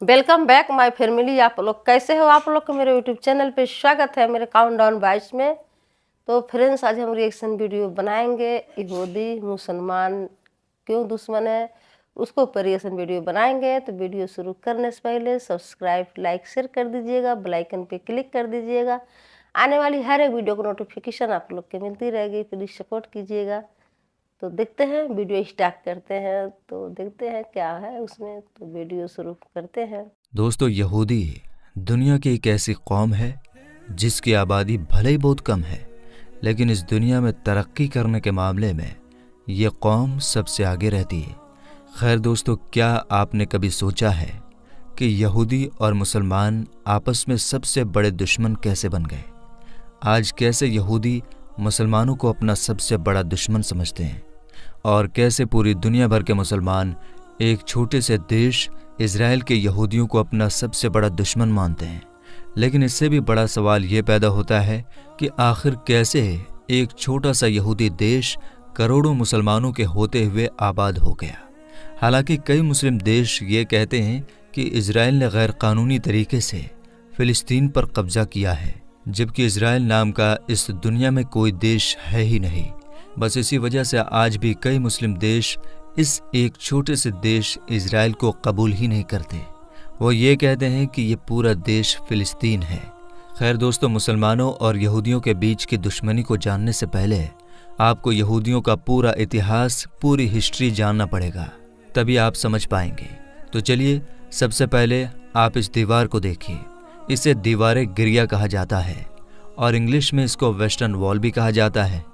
Welcome back my family. आप लोग कैसे हो? आप लोग को मेरे यूट्यूब चैनल पे स्वागत है मेरे काउंटडाउन 22 में। तो फ्रेंड्स, आज हम रिएक्शन वीडियो बनाएंगे। यहूदी मुसलमान क्यों दुश्मन है, उसको ऊपर रिएक्शन वीडियो बनाएंगे। तो वीडियो शुरू करने से पहले सब्सक्राइब, लाइक, शेयर कर दीजिएगा, बेल आइकन पे क्लिक कर दीजिएगा। आने वाली हर एक वीडियो को नोटिफिकेशन आप लोग के मिलती रहेगी। प्लीज़ सपोर्ट कीजिएगा। तो देखते हैं, वीडियो स्टार्ट करते हैं। तो देखते हैं क्या है उसमें। तो वीडियो शुरू करते हैं। दोस्तों, यहूदी दुनिया की एक ऐसी कौम है जिसकी आबादी भले ही बहुत कम है, लेकिन इस दुनिया में तरक्की करने के मामले में ये कौम सबसे आगे रहती है। खैर दोस्तों, क्या आपने कभी सोचा है कि यहूदी और मुसलमान आपस में सबसे बड़े दुश्मन कैसे बन गए? आज कैसे यहूदी मुसलमानों को अपना सबसे बड़ा दुश्मन समझते हैं और कैसे पूरी दुनिया भर के मुसलमान एक छोटे से देश इजराइल के यहूदियों को अपना सबसे बड़ा दुश्मन मानते हैं। लेकिन इससे भी बड़ा सवाल ये पैदा होता है कि आखिर कैसे एक छोटा सा यहूदी देश करोड़ों मुसलमानों के होते हुए आबाद हो गया। हालांकि कई मुस्लिम देश ये कहते हैं कि इजराइल ने गैर कानूनी तरीके से फिलिस्तीन पर कब्जा किया है, जबकि इजराइल नाम का इस दुनिया में कोई देश है ही नहीं। बस इसी वजह से आज भी कई मुस्लिम देश इस एक छोटे से देश इजराइल को कबूल ही नहीं करते। वो ये कहते हैं कि ये पूरा देश फिलिस्तीन है। खैर दोस्तों, मुसलमानों और यहूदियों के बीच की दुश्मनी को जानने से पहले आपको यहूदियों का पूरा इतिहास, पूरी हिस्ट्री जानना पड़ेगा, तभी आप समझ पाएंगे। तो चलिए, सबसे पहले आप इस दीवार को देखिए। इसे दीवार गिरिया कहा जाता है और इंग्लिश में इसको वेस्टर्न वॉल भी कहा जाता है।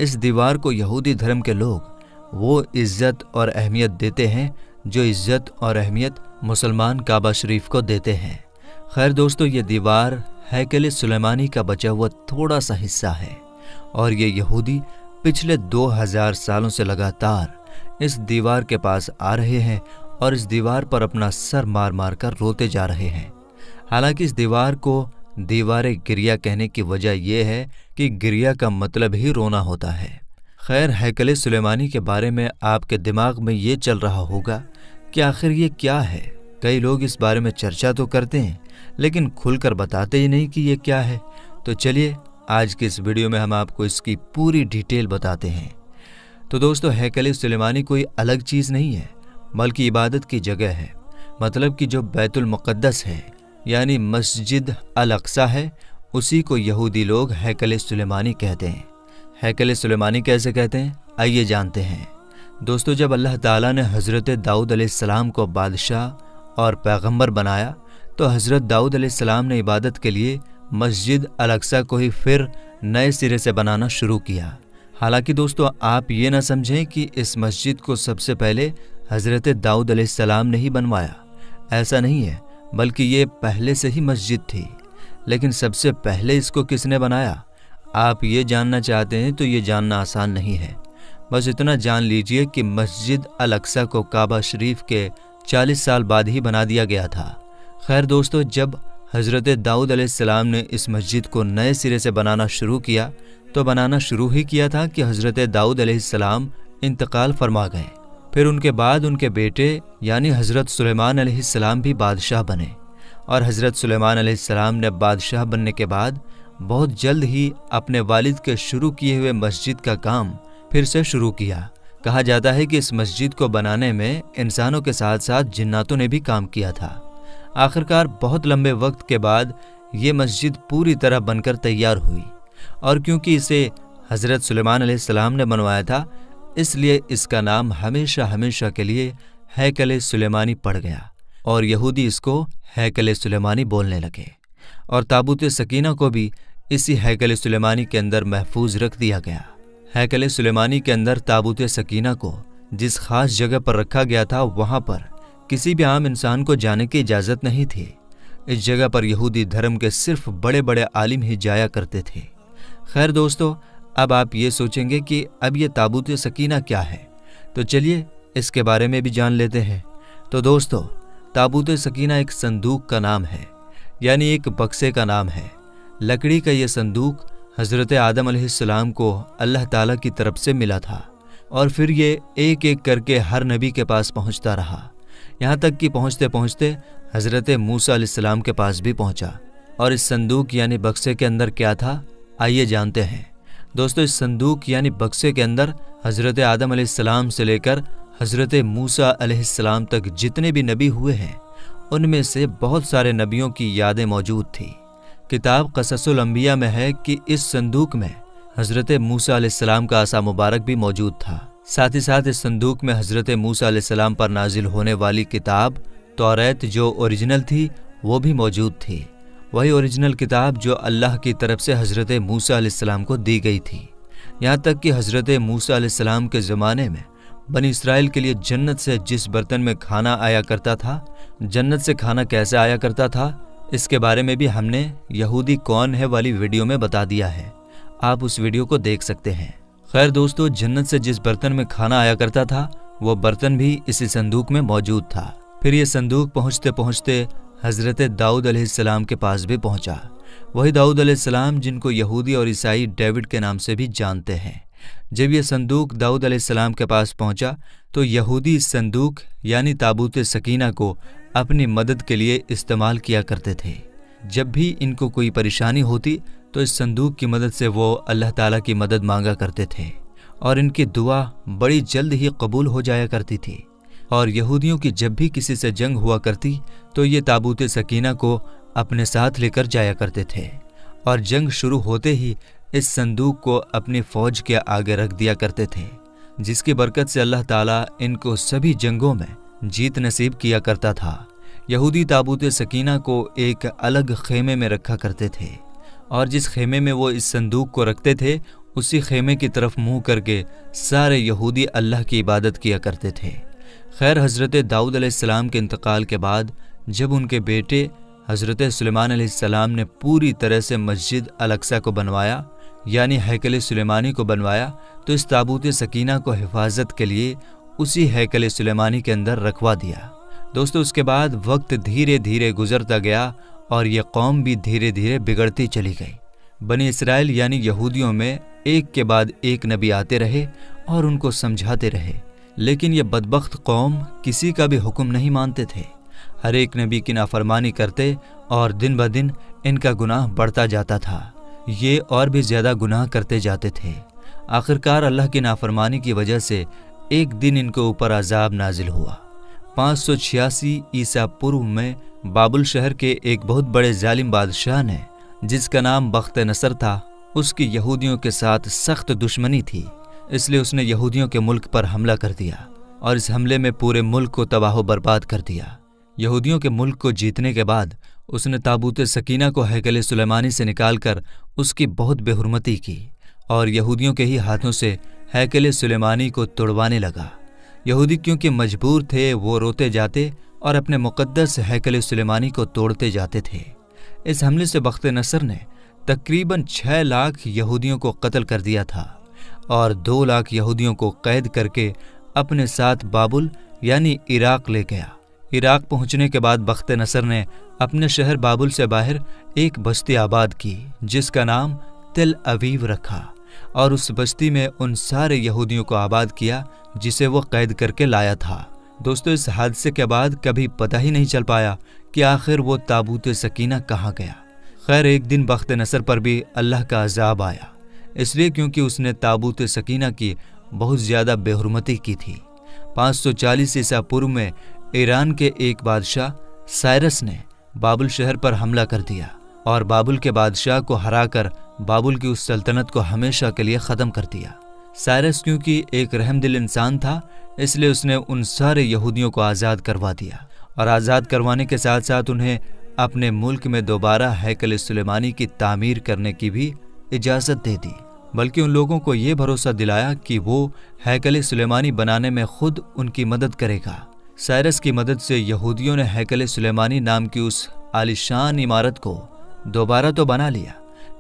इस दीवार को यहूदी धर्म के लोग वो इज्जत और अहमियत देते हैं जो इज्जत और अहमियत मुसलमान काबा शरीफ को देते हैं। खैर दोस्तों, ये दीवार हैकल सुलेमानी का बचा हुआ थोड़ा सा हिस्सा है और ये यहूदी पिछले 2000 सालों से लगातार इस दीवार के पास आ रहे हैं और इस दीवार पर अपना सर मार मार कर रोते जा रहे हैं। हालांकि इस दीवार को दीवार गिरिया कहने की वजह यह है कि गिरिया का मतलब ही रोना होता है। खैर, हैकल सुलेमानी के बारे में आपके दिमाग में ये चल रहा होगा कि आखिर ये क्या है। कई लोग इस बारे में चर्चा तो करते हैं, लेकिन खुलकर बताते ही नहीं कि ये क्या है। तो चलिए, आज की इस वीडियो में हम आपको इसकी पूरी डिटेल बताते हैं। तो दोस्तों, हैकल सुलेमानी कोई अलग चीज़ नहीं है, बल्कि इबादत की जगह है। मतलब कि जो बैतुल मुक़द्दस है, यानी मस्जिद अल अक्सा है, उसी को यहूदी लोग हैकल सुलेमानी कहते हैं। हैकल सुलेमानी कैसे कहते हैं, आइए जानते हैं। दोस्तों, जब अल्लाह ताला ने हज़रत दाऊद अलैहिस्सलाम को बादशाह और पैगंबर बनाया, तो हज़रत दाऊद अलैहिस्सलाम ने इबादत के लिए मस्जिद अल अक्सा को ही फिर नए सिरे से बनाना शुरू किया। हालांकि दोस्तों, आप ये ना समझें कि इस मस्जिद को सबसे पहले हज़रत दाऊद अलैहिस्सलाम ने ही बनवाया। ऐसा नहीं है, बल्कि ये पहले से ही मस्जिद थी। लेकिन सबसे पहले इसको किसने बनाया? आप ये जानना चाहते हैं तो ये जानना आसान नहीं है। बस इतना जान लीजिए कि मस्जिद अल अक्सा को काबा शरीफ के 40 साल बाद ही बना दिया गया था। खैर दोस्तों, जब हज़रत दाऊद अलैहिस्सलाम ने इस मस्जिद को नए सिरे से बनाना शुरू किया, तो बनाना शुरू ही किया था कि हज़रत दाऊद अलैहिस्सलाम इंतकाल फरमा गए। फिर उनके बाद उनके बेटे यानी हज़रत सुलेमान अलैहिस्सलाम भी बादशाह बने। और हज़रत सुलेमान अलैहिस्सलाम ने बादशाह बनने के बाद बहुत जल्द ही अपने वालिद के शुरू किए हुए मस्जिद का काम फिर से शुरू किया। कहा जाता है कि इस मस्जिद को बनाने में इंसानों के साथ साथ जिन्नातों ने भी काम किया था। आखिरकार बहुत लंबे वक्त के बाद ये मस्जिद पूरी तरह बनकर तैयार हुई, और क्योंकि इसे हज़रत सुलेमान अलैहिस्सलाम ने बनवाया था, इसलिए इसका नाम हमेशा हमेशा के लिए हैकल सुलेमानी पड़ गया और यहूदी इसको हैकल सुलेमानी बोलने लगे। और ताबूत सकीना को भी इसी हैकल सुलेमानी के अंदर महफूज रख दिया गया। हैकल सुलेमानी के अंदर ताबूत सकीना को जिस खास जगह पर रखा गया था, वहाँ पर किसी भी आम इंसान को जाने की इजाज़त नहीं थी। इस जगह पर यहूदी धर्म के सिर्फ बड़े बड़े आलिम ही जाया करते थे। खैर दोस्तों, अब आप ये सोचेंगे कि अब ये ताबूत सकीना क्या है, तो चलिए इसके बारे में भी जान लेते हैं। तो दोस्तों, ताबूत सकीना एक संदूक का नाम है, यानी एक बक्से का नाम है। लकड़ी का ये संदूक हज़रत आदम अलैहिस्सलाम को अल्लाह ताला की तरफ से मिला था और फिर ये एक एक करके हर नबी के पास पहुंचता रहा। یہاں تک کہ پہنچتے پہنچتے حضرت موسیٰ علیہ السلام کے پاس بھی پہنچا۔ اور اس صندوق یعنی بکسے کے اندر کیا تھا، آئیے جانتے ہیں۔ دوستو، اس صندوق یعنی بکسے کے اندر حضرت آدم علیہ السلام سے لے کر حضرت موسیٰ علیہ السلام تک جتنے بھی نبی ہوئے ہیں، ان میں سے بہت سارے نبیوں کی یادیں موجود تھی۔ کتاب قصص الانبیاء میں ہے کہ اس صندوق میں حضرت موسیٰ علیہ السلام کا عصا مبارک بھی موجود تھا۔ ساتھ ہی ساتھ اس صندوق میں حضرت موسیٰ علیہ السلام پر نازل ہونے والی کتاب توریت جو اوریجنل تھی وہ بھی موجود تھی، وہی اوریجنل کتاب جو اللہ کی طرف سے حضرت موسیٰ علیہ السلام کو دی گئی تھی۔ یہاں تک کہ حضرت موسیٰ علیہ السلام کے زمانے میں بنی اسرائیل کے لیے جنت سے جس برتن میں کھانا آیا کرتا تھا، جنت سے کھانا کیسے آیا کرتا تھا، اس کے بارے میں بھی ہم نے یہودی کون ہے والی ویڈیو میں بتا دیا ہے، آپ اس ویڈیو کو دیکھ سکتے ہیں۔ خیر دوستو، جنت سے جس برتن میں کھانا آیا کرتا تھا وہ برتن بھی اسی صندوق میں موجود تھا۔ پھر یہ صندوق پہنچتے پہنچتے حضرت داؤد علیہ السلام کے پاس بھی پہنچا، وہی داؤد علیہ السلام جن کو یہودی اور عیسائی ڈیوڈ کے نام سے بھی جانتے ہیں۔ جب یہ صندوق داؤد علیہ السلام کے پاس پہنچا تو یہودی اس صندوق یعنی تابوت سکینہ کو اپنی مدد کے لیے استعمال کیا کرتے تھے۔ جب بھی ان کو کوئی پریشانی ہوتی تو اس صندوق کی مدد سے وہ اللہ تعالیٰ کی مدد مانگا کرتے تھے، اور ان کی دعا بڑی جلد ہی قبول ہو جایا کرتی تھی۔ اور یہودیوں کی جب بھی کسی سے جنگ ہوا کرتی تو یہ تابوت سکینہ کو اپنے ساتھ لے کر جایا کرتے تھے، اور جنگ شروع ہوتے ہی اس صندوق کو اپنی فوج کے آگے رکھ دیا کرتے تھے، جس کی برکت سے اللہ تعالیٰ ان کو سبھی جنگوں میں جیت نصیب کیا کرتا تھا۔ یہودی تابوت سکینہ کو ایک الگ خیمے میں رکھا کرتے تھے، اور جس خیمے میں وہ اس صندوق کو رکھتے تھے اسی خیمے کی طرف منہ کر کے سارے یہودی اللہ کی عبادت کیا کرتے تھے۔ خیر، حضرت داؤد علیہ السلام کے انتقال کے بعد جب ان کے بیٹے حضرت سلیمان علیہ السلام نے پوری طرح سے مسجد الاقصی کو بنوایا یعنی ہیکل سلیمانی کو بنوایا، تو اس تابوت سکینہ کو حفاظت کے لیے اسی ہیکل سلیمانی کے اندر رکھوا دیا۔ دوستو، اس کے بعد وقت دھیرے دھیرے گزرتا گیا اور یہ قوم بھی دھیرے دھیرے بگڑتی چلی گئی۔ بنی اسرائیل یعنی یہودیوں میں ایک کے بعد ایک نبی آتے رہے اور ان کو سمجھاتے رہے، لیکن یہ بدبخت قوم کسی کا بھی حکم نہیں مانتے تھے، ہر ایک نبی کی نافرمانی کرتے اور دن بدن ان کا گناہ بڑھتا جاتا تھا، یہ اور بھی زیادہ گناہ کرتے جاتے تھے۔ آخرکار اللہ کی نافرمانی کی وجہ سے ایک دن ان کے اوپر عذاب نازل ہوا۔ 586 عیسیٰ پورو میں بابل شہر کے ایک بہت بڑے ظالم بادشاہ نے، جس کا نام بخت نصر تھا، اس کی یہودیوں کے ساتھ سخت دشمنی تھی، اس لیے اس نے یہودیوں کے ملک پر حملہ کر دیا اور اس حملے میں پورے ملک کو تباہ و برباد کر دیا۔ یہودیوں کے ملک کو جیتنے کے بعد اس نے تابوت سکینہ کو ہیکل سلیمانی سے نکال کر اس کی بہت بے حرمتی کی اور یہودیوں کے ہی ہاتھوں سے ہیکل سلیمانی کو توڑوانے لگا۔ یہودی کیونکہ مجبور تھے وہ روتے جاتے اور اپنے مقدس ہیکل سلیمانی کو توڑتے جاتے تھے۔ اس حملے سے بخت نصر نے تقریباً 6 لاکھ یہودیوں کو قتل کر دیا تھا اور 2 لاکھ یہودیوں کو قید کر کے اپنے ساتھ بابل یعنی عراق لے گیا۔ عراق پہنچنے کے بعد بخت نصر نے اپنے شہر بابل سے باہر ایک بستی آباد کی جس کا نام تل اویو رکھا، اور اس بستی میں ان سارے یہودیوں کو آباد کیا جسے وہ قید کر کے لایا تھا۔ دوستو، اس حادثے کے بعد کبھی پتہ ہی نہیں چل پایا کہ آخر وہ تابوت سکینہ کہاں گیا۔ خیر، ایک دن بخت نصر پر بھی اللہ کا عذاب آیا، اس لیے کیونکہ اس نے تابوت سکینہ کی بہت زیادہ بے حرمتی کی تھی۔ 540 عیسیٰ پورو میں ایران کے ایک بادشاہ سائرس نے بابل شہر پر حملہ کر دیا اور بابل کے بادشاہ کو ہرا کر بابل کی اس سلطنت کو ہمیشہ کے لیے ختم کر دیا۔ سائرس کیونکہ ایک رحم دل انسان تھا، اس لیے اس نے ان سارے یہودیوں کو آزاد کروا دیا، اور آزاد کروانے کے ساتھ ساتھ انہیں اپنے ملک میں دوبارہ ہیکل سلیمانی کی تعمیر کرنے کی بھی اجازت دے دی، بلکہ ان لوگوں کو یہ بھروسہ دلایا کہ وہ ہیکل سلیمانی بنانے میں خود ان کی مدد کرے گا۔ سائرس کی مدد سے یہودیوں نے ہیکل سلیمانی نام کی اس عالیشان عمارت کو دوبارہ تو بنا لیا،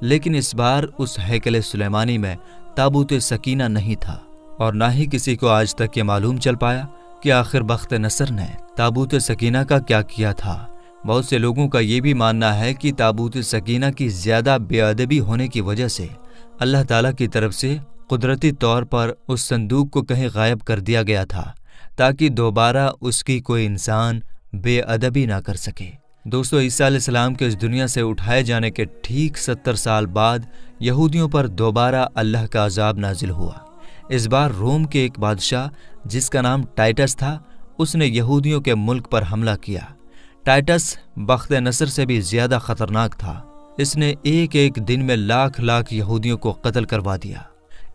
لیکن اس بار اس ہیکل سلیمانی میں تابوت سکینہ نہیں تھا، اور نہ ہی کسی کو آج تک یہ معلوم چل پایا کہ آخر بخت نصر نے تابوت سکینہ کا کیا کیا تھا۔ بہت سے لوگوں کا یہ بھی ماننا ہے کہ تابوت سکینہ کی زیادہ بے ادبی ہونے کی وجہ سے اللہ تعالیٰ کی طرف سے قدرتی طور پر اس صندوق کو کہیں غائب کر دیا گیا تھا، ताकि दोबारा उसकी कोई इंसान बेअदबी ना कर सके। दोस्तों, ईसा अलैहिस्सलाम के इस दुनिया से उठाए जाने के ठीक 70 साल बाद यहूदियों पर दोबारा अल्लाह का अजाब नाजिल हुआ। इस बार रोम के एक बादशाह जिसका नाम टाइटस था, उसने यहूदियों के मुल्क पर हमला किया। टाइटस बख्त नसर से भी ज्यादा खतरनाक था। इसने एक एक दिन में लाख लाख यहूदियों को कत्ल करवा दिया।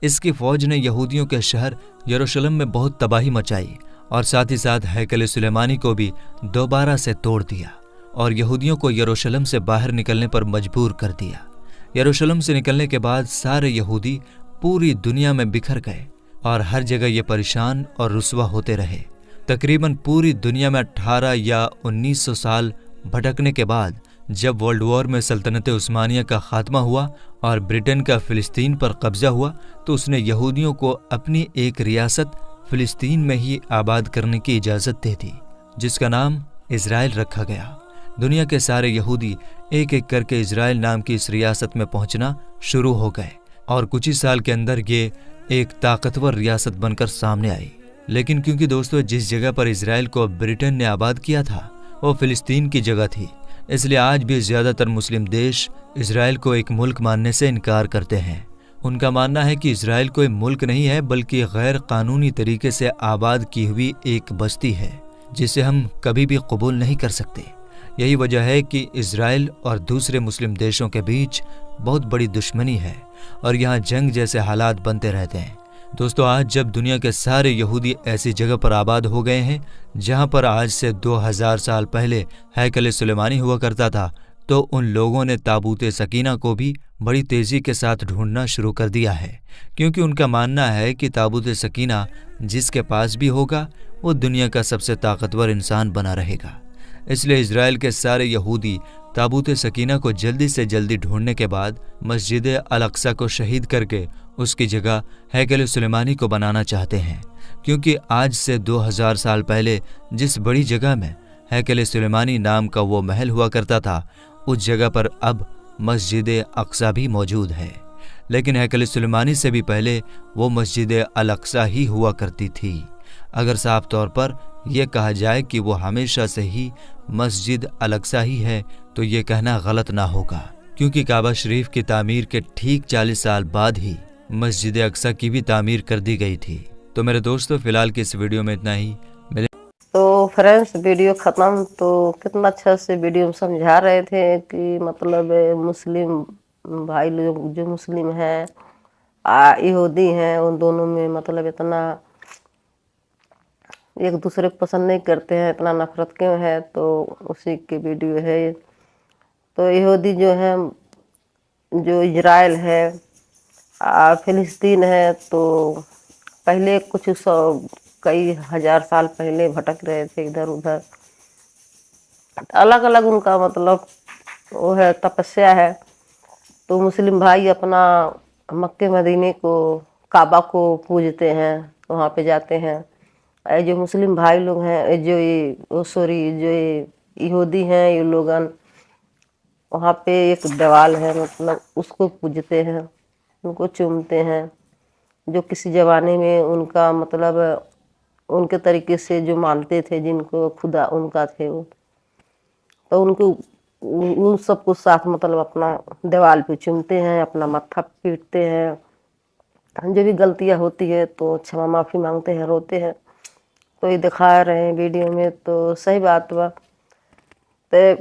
इसकी फौज ने यहूदियों के शहर यरूशलेम में बहुत तबाही मचाई और साथ ही साथ हैकल सुलेमानी को भी दोबारा से तोड़ दिया और यहूदियों को यरूशलेम से बाहर निकलने पर मजबूर कर दिया। यरूशलेम से निकलने के बाद सारे यहूदी पूरी दुनिया में बिखर गए और हर जगह ये परेशान और रुस्वा होते रहे। तकरीबन पूरी दुनिया में 18 या 1900 साल भटकने के बाद जब वर्ल्ड वॉर में सल्तनत उस्मानिया का खात्मा हुआ और ब्रिटेन का फिलिस्तीन पर कब्जा हुआ, तो उसने यहूदियों को अपनी एक रियासत फिलिस्तीन में ही आबाद करने की इजाज़त दे दी, जिसका नाम इजराइल रखा गया। दुनिया के सारे यहूदी एक एक करके इजराइल नाम की इस रियासत में पहुंचना शुरू हो गए और कुछ ही साल के अंदर ये एक ताकतवर रियासत बनकर सामने आई। लेकिन क्योंकि दोस्तों जिस जगह पर इजराइल को ब्रिटेन ने आबाद किया था वो फिलिस्तीन की जगह थी, इसलिए आज भी ज़्यादातर मुस्लिम देश इजराइल को एक मुल्क मानने से इनकार करते हैं। उनका मानना है कि इजराइल कोई मुल्क नहीं है बल्कि गैर कानूनी तरीके से आबाद की हुई एक बस्ती है जिसे हम कभी भी कबूल नहीं कर सकते। यही वजह है कि इजराइल और दूसरे मुस्लिम देशों के बीच बहुत बड़ी दुश्मनी है और यहाँ जंग जैसे हालात बनते रहते हैं। दोस्तों, आज जब दुनिया के सारे यहूदी ऐसी जगह पर आबाद हो गए हैं जहाँ पर आज से 2000 साल पहले हैकल सुलेमानी हुआ करता था, तो उन लोगों ने ताबूत सकीना को भी बड़ी तेज़ी के साथ ढूंढना शुरू कर दिया है, क्योंकि उनका मानना है कि ताबूत सकीना जिसके पास भी होगा वो दुनिया का सबसे ताकतवर इंसान बना रहेगा। इसलिए इजराइल के सारे यहूदी ताबूत सकीना को जल्दी से जल्दी ढूंढने के बाद मस्जिद अल अक्सा को शहीद करके उसकी जगह हैकल सुलेमानी को बनाना चाहते हैं, क्योंकि आज से 2000 साल पहले जिस बड़ी जगह में हैकल सुलेमानी नाम का वो महल हुआ करता था, उस जगह पर अब मस्जिद अक्सा भी मौजूद है। लेकिन हैकल सुलेमानी से भी पहले वो मस्जिद अल अक्सा ही हुआ करती थी। अगर साफ तौर पर यह कहा जाए कि वो हमेशा से ही मस्जिद अल अक्सा ही है तो ये कहना गलत ना होगा, क्योंकि काबा शरीफ की तामीर के ठीक 40 साल बाद ही मस्जिद अक्सा की भी तामीर कर दी गई थी। तो मेरे दोस्तों, फिलहाल की इस वीडियो में इतना ही। तो फ्रेंड्स, वीडियो ख़त्म। तो कितना अच्छा से वीडियो में समझा रहे थे कि मतलब मुस्लिम भाई लोग जो मुस्लिम हैं यहूदी हैं, उन दोनों में मतलब इतना एक दूसरे को पसंद नहीं करते हैं, इतना नफरत क्यों है, तो उसी की वीडियो है। तो यहूदी जो है, जो इजराइल है फिलिस्तीन है, तो पहले कुछ कई हजार साल पहले भटक रहे थे इधर उधर। अलग अलग उनका मतलब वो है, तपस्या है। तो मुस्लिम भाई अपना मक्के मदीने को काबा को पूजते हैं, वहाँ पे जाते हैं। जो मुस्लिम भाई लोग हैं, जो यहूदी हैं, ये लोगन वहाँ पे एक दीवाल है, मतलब उसको पूजते हैं, उनको चूमते हैं। जो किसी ज़माने में उनका मतलब उनके तरीके से जो मानते थे, जिनको खुदा उनका थे वो, तो उनको उन सबको साथ मतलब अपना दीवाल पे चूमते हैं, अपना मत्था पीटते हैं। जो भी गलतियाँ होती है तो क्षमा माफ़ी मांगते हैं, रोते हैं। तो ये दिखा रहे हैं वीडियो में, तो सही बात बा। तो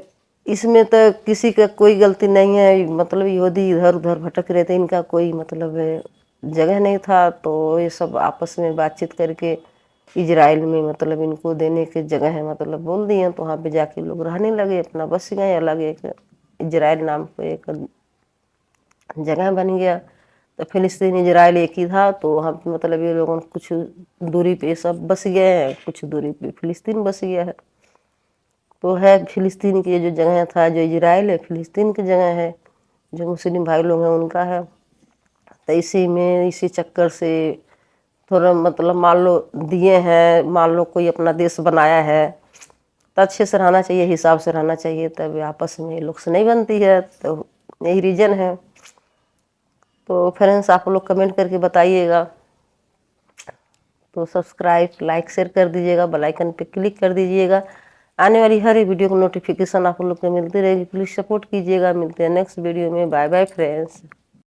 इसमें तो किसी का कोई गलती नहीं है, मतलब यहूदी इधर उधर भटक रहे थे, इनका कोई मतलब जगह नहीं था। तो ये सब आपस में बातचीत करके इजराइल में मतलब इनको देने की जगह है, मतलब बोल दिए। तो वहाँ पे जाके लोग रहने लगे, अपना बस गए। अलग एक इजराइल नाम को एक जगह बन गया। तो फिलिस्तीन इजराइल एक ही था, तो वहाँ पे मतलब ये लोगों कुछ दूरी पे सब बस गए हैं, कुछ दूरी पे फिलिस्तीन बस गया है। तो है फिलिस्तीन की जो जगह था, जो इजराइल है फिलिस्तीन की जगह है, जो मुस्लिम भाई लोग हैं उनका है। तो इसी चक्कर से थोड़ा मतलब मान लो दिए हैं, मान लो कोई अपना देश बनाया है, तो अच्छे से रहना चाहिए, हिसाब से रहना चाहिए, तब आपस में ये लोग से नहीं बनती है। तो यही रीज़न है। तो फ्रेंड्स, आप लोग कमेंट करके बताइएगा तो सब्सक्राइब, लाइक, शेयर कर दीजिएगा, बेल आइकन पे क्लिक कर दीजिएगा। आने वाली हर एक वीडियो की नोटिफिकेशन आप लोग को मिलती रहेगी। प्लीज़ सपोर्ट कीजिएगा। मिलते हैं नेक्स्ट वीडियो में। Bye bye friends.